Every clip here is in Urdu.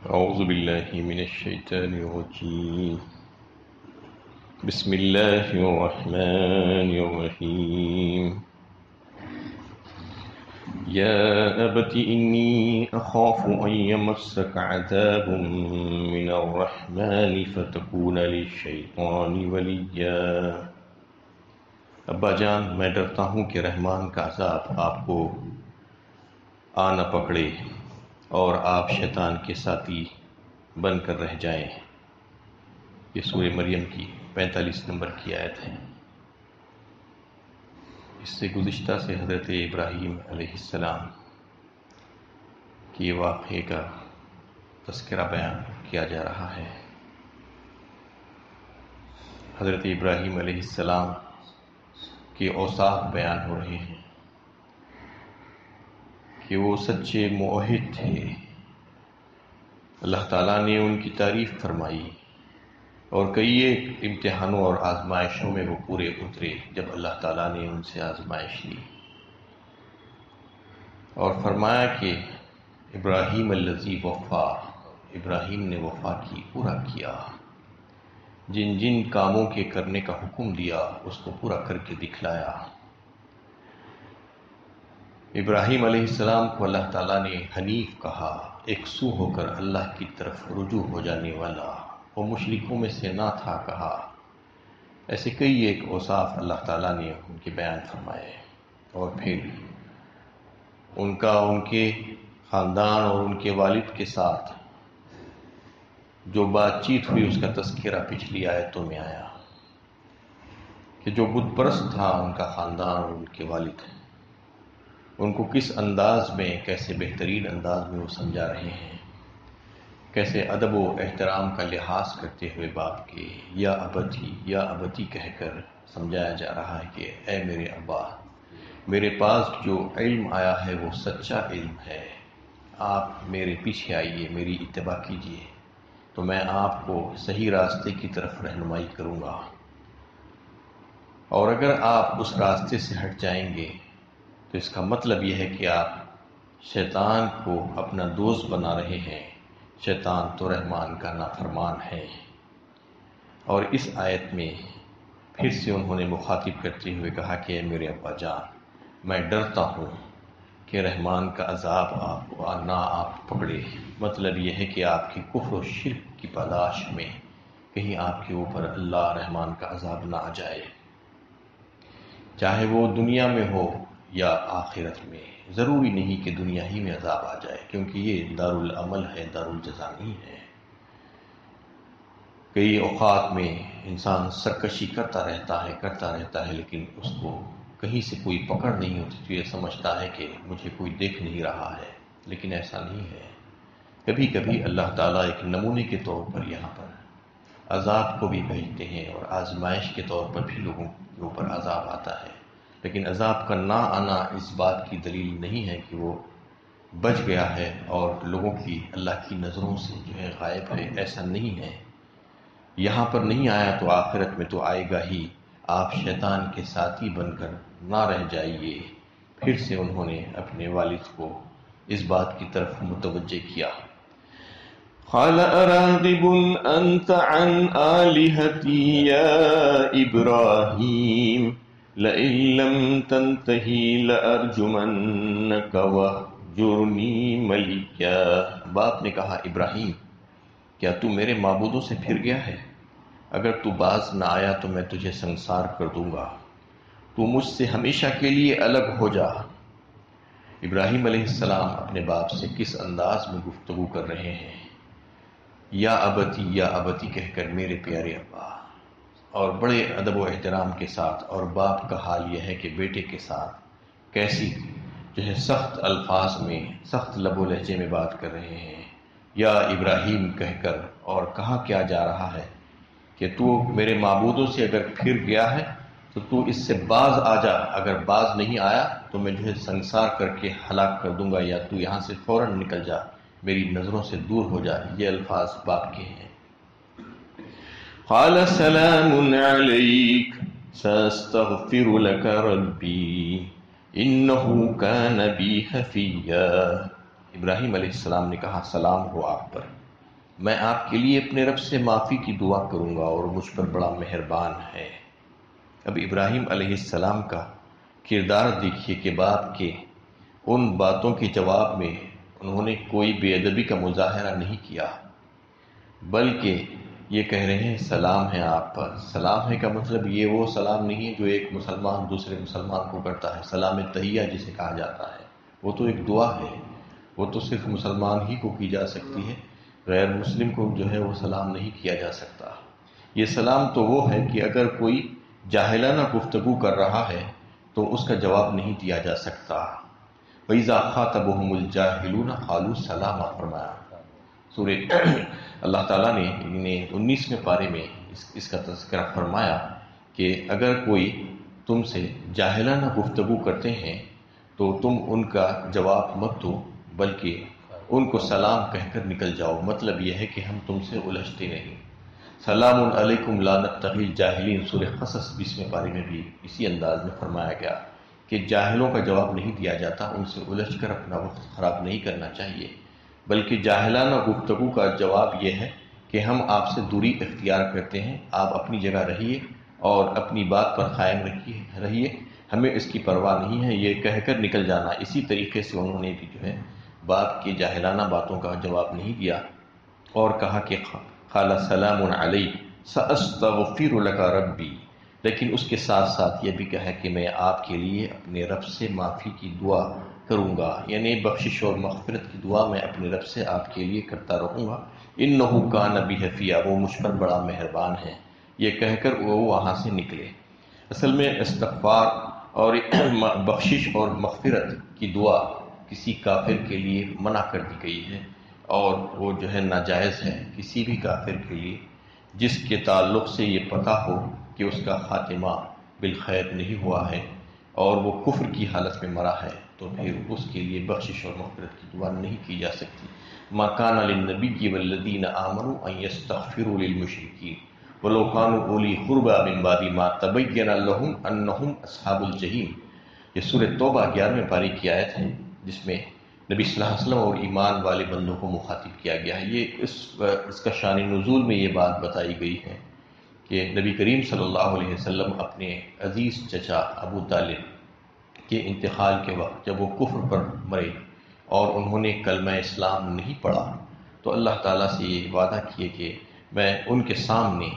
اعوذ باللہ من الشیطان الرجیم بسم اللہ الرحمن الرحیم یا ابت انی اخاف ان یمسک عذاب من الرحمن فتکون للشیطان ولیا۔ ابا جان، میں ڈرتا ہوں کہ رحمان کا عذاب آپ کو آ نہ پکڑے اور آپ شیطان کے ساتھی بن کر رہ جائیں۔ یہ سورہ مریم کی 45 نمبر کی آیت ہے۔ اس سے گزشتہ سے حضرت ابراہیم علیہ السلام کے واقعے کا تذکرہ بیان کیا جا رہا ہے۔ حضرت ابراہیم علیہ السلام کے اوصاف بیان ہو رہے ہیں کہ وہ سچے موحد تھے۔ اللہ تعالیٰ نے ان کی تعریف فرمائی اور کئی ایک امتحانوں اور آزمائشوں میں وہ پورے اترے جب اللہ تعالیٰ نے ان سے آزمائش لی، اور فرمایا کہ ابراہیم الذی وفا، ابراہیم نے وفا کی، پورا کیا، جن جن کاموں کے کرنے کا حکم دیا اس کو پورا کر کے دکھلایا۔ ابراہیم علیہ السلام کو اللہ تعالیٰ نے حنیف کہا، ایک سو ہو کر اللہ کی طرف رجوع ہو جانے والا، وہ مشرکوں میں سے نہ تھا کہا۔ ایسے کئی ایک اوصاف اللہ تعالیٰ نے ان کے بیان فرمائے، اور پھر ان کے خاندان اور ان کے والد کے ساتھ جو بات چیت ہوئی اس کا تذکرہ پچھلی آیتوں میں آیا کہ جو بت پرست تھا ان کا خاندان اور ان کے والد، ان کو کس انداز میں، کیسے بہترین انداز میں وہ سمجھا رہے ہیں، کیسے ادب و احترام کا لحاظ کرتے ہوئے باپ کے یا ابتی کہہ کر سمجھایا جا رہا ہے کہ اے میرے ابا، میرے پاس جو علم آیا ہے وہ سچا علم ہے، آپ میرے پیچھے آئیے، میری اتباع کیجیے تو میں آپ کو صحیح راستے کی طرف رہنمائی کروں گا، اور اگر آپ اس راستے سے ہٹ جائیں گے تو اس کا مطلب یہ ہے کہ آپ شیطان کو اپنا دوست بنا رہے ہیں، شیطان تو رحمان کا نافرمان ہے۔ اور اس آیت میں پھر سے انہوں نے مخاطب کرتے ہوئے کہا کہ اے میرے ابا جان، میں ڈرتا ہوں کہ رحمان کا عذاب آپ کو نہ پکڑے۔ مطلب یہ ہے کہ آپ کی کفر و شرک کی پاداش میں کہیں آپ کے اوپر اللہ رحمان کا عذاب نہ آ جائے، چاہے وہ دنیا میں ہو یا آخرت میں۔ ضروری نہیں کہ دنیا ہی میں عذاب آ جائے، کیونکہ یہ دارالعمل ہے، دارالجزا نہیں ہے۔ کئی اوقات میں انسان سرکشی کرتا رہتا ہے لیکن اس کو کہیں سے کوئی پکڑ نہیں ہوتی تو یہ سمجھتا ہے کہ مجھے کوئی دیکھ نہیں رہا ہے، لیکن ایسا نہیں ہے۔ کبھی کبھی اللہ تعالیٰ ایک نمونے کے طور پر یہاں پر عذاب کو بھی بھیجتے ہیں، اور آزمائش کے طور پر بھی لوگوں کے اوپر عذاب آتا ہے، لیکن عذاب کا نہ آنا اس بات کی دلیل نہیں ہے کہ وہ بچ گیا ہے اور لوگوں کی، اللہ کی نظروں سے جو ہے غائب ہے، ایسا نہیں ہے۔ یہاں پر نہیں آیا تو آخرت میں تو آئے گا ہی، آپ شیطان کے ساتھی بن کر نہ رہ جائیے۔ پھر سے انہوں نے اپنے والد کو اس بات کی طرف متوجہ کیا۔ قال اراغب انت عن آلہتی یا ابراہیم لئن لم تنتہی لأرجمنک وہجرنی ملیا۔ باپ نے کہا، ابراہیم، کیا تو میرے معبودوں سے پھر گیا ہے؟ اگر تو باز نہ آیا تو میں تجھے سنسار کر دوں گا، تو مجھ سے ہمیشہ کے لیے الگ ہو جا۔ ابراہیم علیہ السلام اپنے باپ سے کس انداز میں گفتگو کر رہے ہیں، یا ابتی کہہ کر، میرے پیارے ابا، اور بڑے ادب و احترام کے ساتھ۔ اور باپ کا حال یہ ہے کہ بیٹے کے ساتھ کیسی جو ہے سخت الفاظ میں، سخت لب و لہجے میں بات کر رہے ہیں، یا ابراہیم کہہ کر۔ اور کہا کیا جا رہا ہے کہ تو میرے معبودوں سے اگر پھر گیا ہے تو اس سے باز آ جا، اگر باز نہیں آیا تو میں تجھے سنسار کر کے ہلاک کر دوں گا، یا تو یہاں سے فوراً نکل جا، میری نظروں سے دور ہو جا۔ یہ الفاظ باپ کے ہیں۔ قال سلام علیک ساستغفر لک ربی انہ کان بی حفیا۔ ابراہیم علیہ السلام نے کہا، سلام ہو آپ پر، میں آپ کے لیے اپنے رب سے معافی کی دعا کروں گا اور مجھ پر بڑا مہربان ہے۔ اب ابراہیم علیہ السلام کا کردار دیکھیے کہ باپ کے ان باتوں کے جواب میں انہوں نے کوئی بے ادبی کا مظاہرہ نہیں کیا، بلکہ یہ کہہ رہے ہیں سلام ہے آپ پر۔ سلام ہے کا مطلب یہ وہ سلام نہیں ہے جو ایک مسلمان دوسرے مسلمان کو کرتا ہے، سلام تحیہ جسے کہا جاتا ہے، وہ تو ایک دعا ہے، وہ تو صرف مسلمان ہی کو کی جا سکتی ہے، غیر مسلم کو جو ہے وہ سلام نہیں کیا جا سکتا۔ یہ سلام تو وہ ہے کہ اگر کوئی جاہلانہ گفتگو کر رہا ہے تو اس کا جواب نہیں دیا جا سکتا۔ وَإِذَا خَاطَبَهُمُ الْجَاهِلُونَ قَالُوا سَلَامًا فرمایا سورہ اللہ تعالیٰ نے 19ویں پارے میں اس کا تذکرہ فرمایا کہ اگر کوئی تم سے جاہلانہ گفتگو کرتے ہیں تو تم ان کا جواب مت دو، بلکہ ان کو سلام کہہ کر نکل جاؤ۔ مطلب یہ ہے کہ ہم تم سے الجھتے نہیں۔ سلام علیکم لا نبتغی الجاہلین سورہ قصص 20ویں پارے میں بھی اسی انداز میں فرمایا گیا کہ جاہلوں کا جواب نہیں دیا جاتا، ان سے الجھ کر اپنا وقت خراب نہیں کرنا چاہیے، بلکہ جاہلانہ گفتگو کا جواب یہ ہے کہ ہم آپ سے دوری اختیار کرتے ہیں، آپ اپنی جگہ رہیے اور اپنی بات پر قائم رہیے، ہمیں اس کی پرواہ نہیں ہے، یہ کہہ کر نکل جانا۔ اسی طریقے سے انہوں نے بھی جو ہے باپ کی جاہلانہ باتوں کا جواب نہیں دیا اور کہا کہ قال سلام علیک سأستغفر لک ربی، لیکن اس کے ساتھ ساتھ یہ بھی کہا کہ میں آپ کے لیے اپنے رب سے معافی کی دعا کروں گا، یعنی بخشش اور مغفرت کی دعا میں اپنے رب سے آپ کے لیے کرتا رہوں گا۔ انہ کان بی حفیہ، وہ مجھ پر بڑا مہربان ہے، یہ کہہ کر وہ وہاں سے نکلے۔ اصل میں استغفار اور بخشش اور مغفرت کی دعا کسی کافر کے لیے منع کر دی گئی ہے، اور وہ جو ہے ناجائز ہے کسی بھی کافر کے لیے جس کے تعلق سے یہ پتہ ہو کہ اس کا خاتمہ بالخیر نہیں ہوا ہے اور وہ کفر کی حالت میں مرا ہے، تو پھر اس کے لیے بخشش اور مغفرت کی دعا نہیں کی جا سکتی۔ ما کان للنبی والذین آمنوا ان یستغفروا للمشرکین ولو کانوا اولی قربی من بعد ما تبین لهم انہم اصحاب الجحیم۔ یہ سورہ توبہ 11ویں پارے کی آیت ہے جس میں نبی صلی اللہ علیہ وسلم اور ایمان والے بندوں کو مخاطب کیا گیا ہے۔ یہ اس کا شان نزول میں یہ بات بتائی گئی ہے کہ نبی کریم صلی اللہ علیہ وسلم اپنے عزیز چچا ابو طالب کے انتقال کے وقت جب وہ کفر پر مرے اور انہوں نے کلمہ اسلام نہیں پڑھا تو اللہ تعالیٰ سے یہ وعدہ کیے کہ میں ان کے سامنے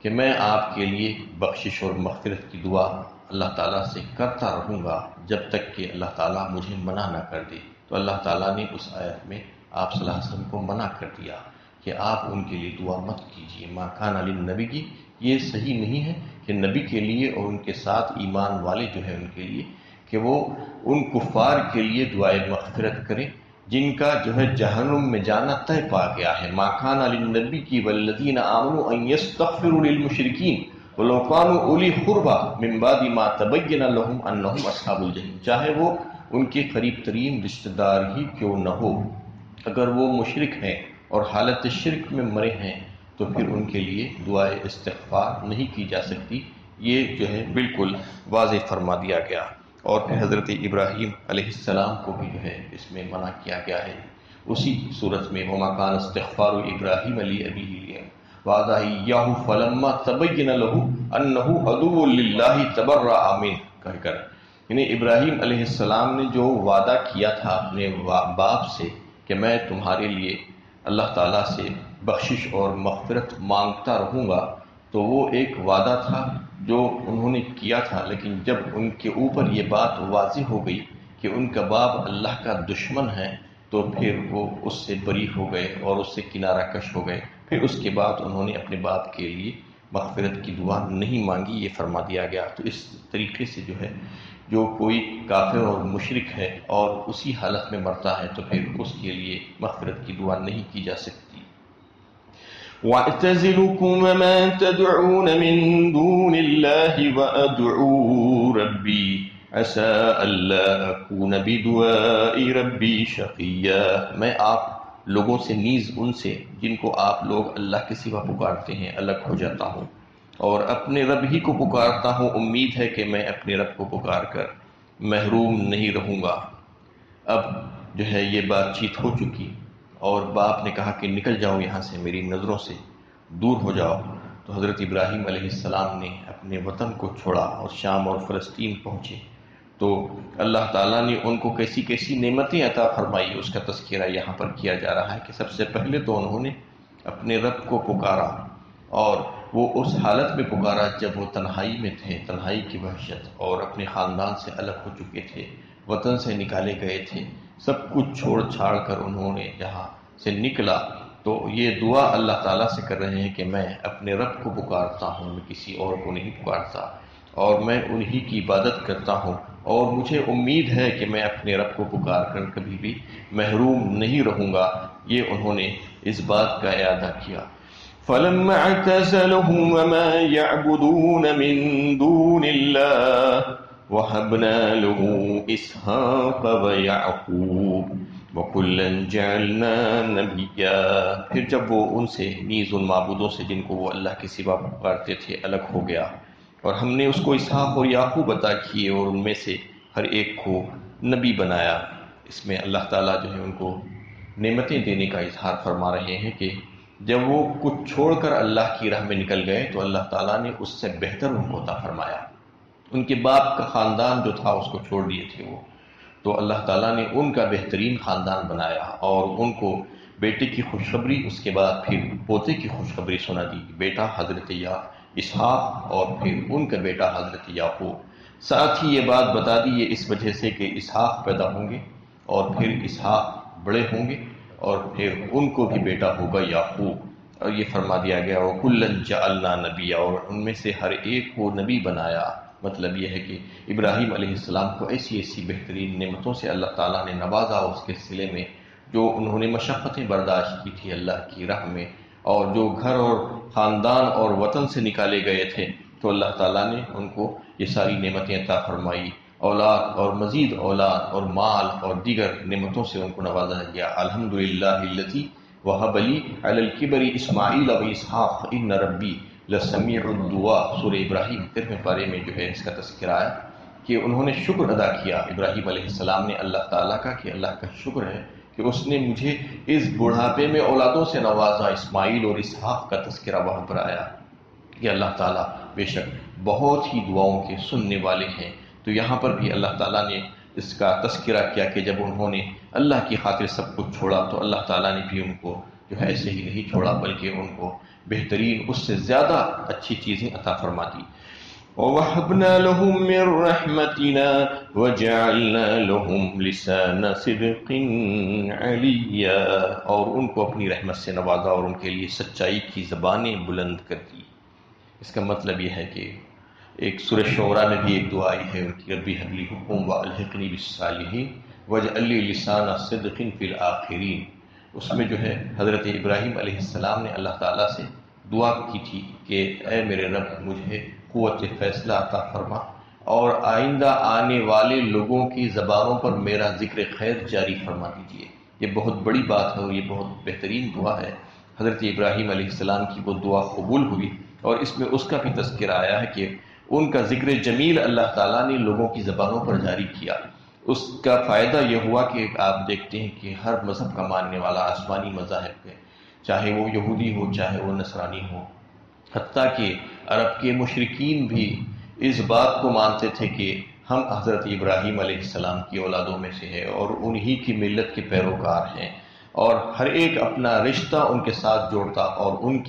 کہ میں آپ کے لیے بخشش اور مغفرت کی دعا اللہ تعالیٰ سے کرتا رہوں گا جب تک کہ اللہ تعالیٰ مجھے منع نہ کر دے۔ تو اللہ تعالیٰ نے اس آیت میں آپ صلی اللہ علیہ وسلم کو منع کر دیا کہ آپ ان کے لیے دعا مت کیجیے۔ ما کان للنبی کی یہ صحیح نہیں ہے کہ نبی کے لیے اور ان کے ساتھ ایمان والے جو ہے ان کے لیے کہ وہ ان کفار کے لیے دعائے مغفرت کریں جن کا جو ہے جہنم میں جانا طے پا گیا ہے۔ ما کان للنبی کی والذین آمنوا ان یستغفروا للمشرکین ولو کانوا اولی قربی من بعد ما تبین لهم انہم اصحاب الجحیم، چاہے وہ ان کے قریب ترین رشتہ دار ہی کیوں نہ ہو، اگر وہ مشرک ہیں اور حالت شرک میں مرے ہیں تو پھر ان کے لیے دعائے استغفار نہیں کی جا سکتی۔ یہ جو ہے بالکل واضح فرما دیا گیا۔ اور پھر حضرت ابراہیم علیہ السلام کو بھی جو ہے اس میں منع کیا گیا ہے اسی صورت میں، وما کان استغفار ابراہیم لأبیہ وعدہ ایاہ فلما تبین لہ انہ عدو للہ تبرأ منہ کہہ کر، یعنی ابراہیم علیہ السلام نے جو وعدہ کیا تھا اپنے باپ سے کہ میں تمہارے لیے اللہ تعالیٰ سے بخشش اور مغفرت مانگتا رہوں گا، تو وہ ایک وعدہ تھا جو انہوں نے کیا تھا، لیکن جب ان کے اوپر یہ بات واضح ہو گئی کہ ان کا باپ اللہ کا دشمن ہے تو پھر وہ اس سے بری ہو گئے اور اس سے کنارہ کش ہو گئے۔ پھر اس کے بعد انہوں نے اپنے باپ کے لیے مغفرت کی دعا نہیں مانگی، یہ فرما دیا گیا۔ تو اس طریقے سے جو ہے جو کوئی کافر اور مشرک ہے اور اسی حالت میں مرتا ہے تو پھر اس کے لیے مغفرت کی دعا نہیں کی جا سکتی۔ وَأَعْتَزِلُكُمْ وَمَا تَدْعُونَ مِن دُونِ اللَّهِ وَأَدْعُو رَبِّي عَسَىٰ أَلَّا أَكُونَ بِدُعَاءِ رَبِّي شَقِيًّا، میں آپ لوگوں سے نیز ان سے جن کو آپ لوگ اللہ کے سوا پکارتے ہیں الگ ہو جاتا ہوں اور اپنے رب ہی کو پکارتا ہوں، امید ہے کہ میں اپنے رب کو پکار کر محروم نہیں رہوں گا۔ اب جو ہے یہ بات چیت ہو چکی اور باپ نے کہا کہ نکل جاؤ یہاں سے، میری نظروں سے دور ہو جاؤ، تو حضرت ابراہیم علیہ السلام نے اپنے وطن کو چھوڑا اور شام اور فلسطین پہنچے۔ تو اللہ تعالیٰ نے ان کو کیسی کیسی نعمتیں عطا فرمائی، اس کا تذکرہ یہاں پر کیا جا رہا ہے کہ سب سے پہلے تو انہوں نے اپنے رب کو پکارا، اور وہ اس حالت میں پکارا جب وہ تنہائی میں تھے، تنہائی کی وحشت، اور اپنے خاندان سے الگ ہو چکے تھے، وطن سے نکالے گئے تھے، سب کچھ چھوڑ چھاڑ کر انہوں نے جہاں سے نکلا، تو یہ دعا اللہ تعالیٰ سے کر رہے ہیں کہ میں اپنے رب کو پکارتا ہوں، میں کسی اور کو نہیں پکارتا، اور میں انہی کی عبادت کرتا ہوں، اور مجھے امید ہے کہ میں اپنے رب کو پکار کر کبھی بھی محروم نہیں رہوں گا۔ یہ انہوں نے اس بات کا اعادہ کیا۔ فَلَمَّا اعْتَزَلَهُمْ وَمَا يَعْبُدُونَ مِن دُونِ اللَّهِ وَهَبْنَا لَهُ إِسْحَاقَ وَيَعْقُوبَ وَكُلًّا جَعَلْنَا نَبِيًّا۔ پھر جب وہ ان سے نیز ان معبودوں سے جن کو وہ اللہ کے سوا پکارتے تھے الگ ہو گیا، اور ہم نے اس کو اسحاق اور یعقوب عطا کیے، اور ان میں سے ہر ایک کو نبی بنایا۔ اس میں اللہ تعالیٰ جو ہے ان کو نعمتیں دینے کا اظہار فرما رہے ہیں کہ جب وہ کچھ چھوڑ کر اللہ کی راہ میں نکل گئے تو اللہ تعالیٰ نے اس سے بہتر ان کو عطا فرمایا۔ ان کے باپ کا خاندان جو تھا اس کو چھوڑ دیے تھے وہ، تو اللہ تعالیٰ نے ان کا بہترین خاندان بنایا، اور ان کو بیٹے کی خوشخبری، اس کے بعد پھر پوتے کی خوشخبری سنا دی، بیٹا حضرت اسحاق اور پھر ان کا بیٹا حضرت یعقوب۔ ساتھ ہی یہ بات بتا دی یہ اس وجہ سے کہ اسحاق پیدا ہوں گے، اور پھر اسحاق بڑے ہوں گے، اور پھر ان کو بھی بیٹا ہوگا یعقوب، اور یہ فرما دیا گیا وَكُلًّا جَعَلْنَا نَبِيًّا، اور ان میں سے ہر ایک کو نبی بنایا۔ مطلب یہ ہے کہ ابراہیم علیہ السلام کو ایسی ایسی بہترین نعمتوں سے اللہ تعالیٰ نے نوازا اس کے سلے میں، جو انہوں نے مشقتیں برداشت کی تھی اللہ کی راہ میں، اور جو گھر اور خاندان اور وطن سے نکالے گئے تھے، تو اللہ تعالیٰ نے ان کو یہ ساری نعمتیں عطا فرمائی، اولاد اور مزید اولاد اور مال اور دیگر نعمتوں سے ان کو نوازا گیا۔ الحمدللہ الذی وہب لی علی الکبر اسماعیل و اسحاق ان ربی لسمیع الدعاء۔ سورہ ابراہیم 13 پارے میں جو ہے اس کا تذکرہ ہے کہ انہوں نے شکر ادا کیا ابراہیم علیہ السلام نے اللہ تعالیٰ کا، کہ اللہ کا شکر ہے کہ اس نے مجھے اس بڑھاپے میں اولادوں سے نوازا۔ اسماعیل اور اسحاق کا تذکرہ وہاں پر آیا کہ اللہ تعالیٰ بے شک بہت ہی دعاؤں کے سننے والے ہیں۔ تو یہاں پر بھی اللہ تعالیٰ نے اس کا تذکرہ کیا کہ جب انہوں نے اللہ کی خاطر سب کچھ چھوڑا تو اللہ تعالیٰ نے بھی ان کو جو ہے ایسے ہی نہیں چھوڑا، بلکہ ان کو بہترین اس سے زیادہ اچھی چیزیں عطا فرما دی۔ وَوَهَبْنَا لَهُم مِّن رَّحْمَتِنَا وَجَعَلْنَا لَهُمْ لِسَانَ صِدْقٍ عَلِيًّا، اور ان کو اپنی رحمت سے نوازا اور ان کے لیے سچائی کی زبانیں بلند کر دی۔ اس کا مطلب یہ ہے کہ ایک سورہ شعراء میں بھی ایک دعا آئی ہے ان کی، ربی حب لی حکم وَأَلْحِقْنِی بِالصَّالِحِینَ وَاجْعَل لِی لِسَانَ صِدْقٍ فِی الْآخِرِینَ۔ اس میں جو ہے حضرت ابراہیم علیہ السلام نے اللہ تعالیٰ سے دعا کی تھی کہ اے میرے رب مجھے قوت فیصلہ عطا فرما، اور آئندہ آنے والے لوگوں کی زبانوں پر میرا ذکر خیر جاری فرما دیجیے۔ یہ بہت بڑی بات ہے اور یہ بہت بہترین دعا ہے۔ حضرت ابراہیم علیہ السلام کی وہ دعا قبول ہوئی، اور اس میں اس کا بھی تذکرہ آیا ہے کہ ان کا ذکر جمیل اللہ تعالیٰ نے لوگوں کی زبانوں پر جاری کیا۔ اس کا فائدہ یہ ہوا کہ آپ دیکھتے ہیں کہ ہر مذہب کا ماننے والا، آسمانی مذاہب کے، چاہے وہ یہودی ہو چاہے وہ نصرانی ہو، حتیٰ کہ عرب کے مشرکین بھی اس بات کو مانتے تھے کہ ہم حضرت ابراہیم علیہ السلام کی اولادوں میں سے ہیں اور انہی کی ملت کے پیروکار ہیں، اور ہر ایک اپنا رشتہ ان کے ساتھ جوڑتا، اور ان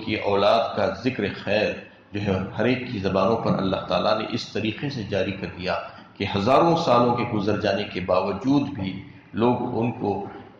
کی اولاد کا ذکر خیر جو ہے ہر ایک کی زبانوں پر اللہ تعالیٰ نے اس طریقے سے جاری کر دیا کہ ہزاروں سالوں کے گزر جانے کے باوجود بھی لوگ ان کو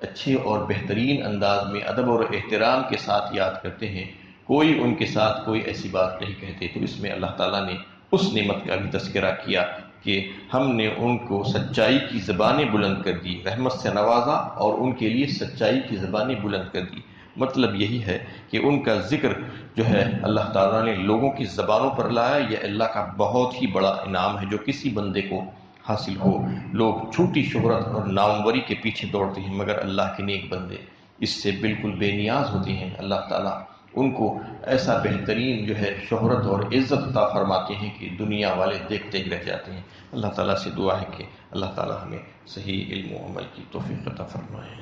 اچھے اور بہترین انداز میں ادب اور احترام کے ساتھ یاد کرتے ہیں، کوئی ان کے ساتھ کوئی ایسی بات نہیں کہتے۔ تو اس میں اللہ تعالیٰ نے اس نعمت کا بھی تذکرہ کیا کہ ہم نے ان کو سچائی کی زبانیں بلند کر دی، رحمت سے نوازا اور ان کے لیے سچائی کی زبانیں بلند کر دی۔ مطلب یہی ہے کہ ان کا ذکر جو ہے اللہ تعالیٰ نے لوگوں کی زبانوں پر لایا، یہ اللہ کا بہت ہی بڑا انعام ہے جو کسی بندے کو حاصل ہو۔ لوگ چھوٹی شہرت اور ناموری کے پیچھے دوڑتے ہیں، مگر اللہ کے نیک بندے اس سے بالکل بے نیاز ہوتے ہیں۔ اللہ تعالیٰ ان کو ایسا بہترین جو ہے شہرت اور عزت عطا فرماتے ہیں کہ دنیا والے دیکھتے ہی رہ جاتے ہیں۔ اللہ تعالیٰ سے دعا ہے کہ اللہ تعالیٰ ہمیں صحیح علم و عمل کی توفیق عطا فرمائے۔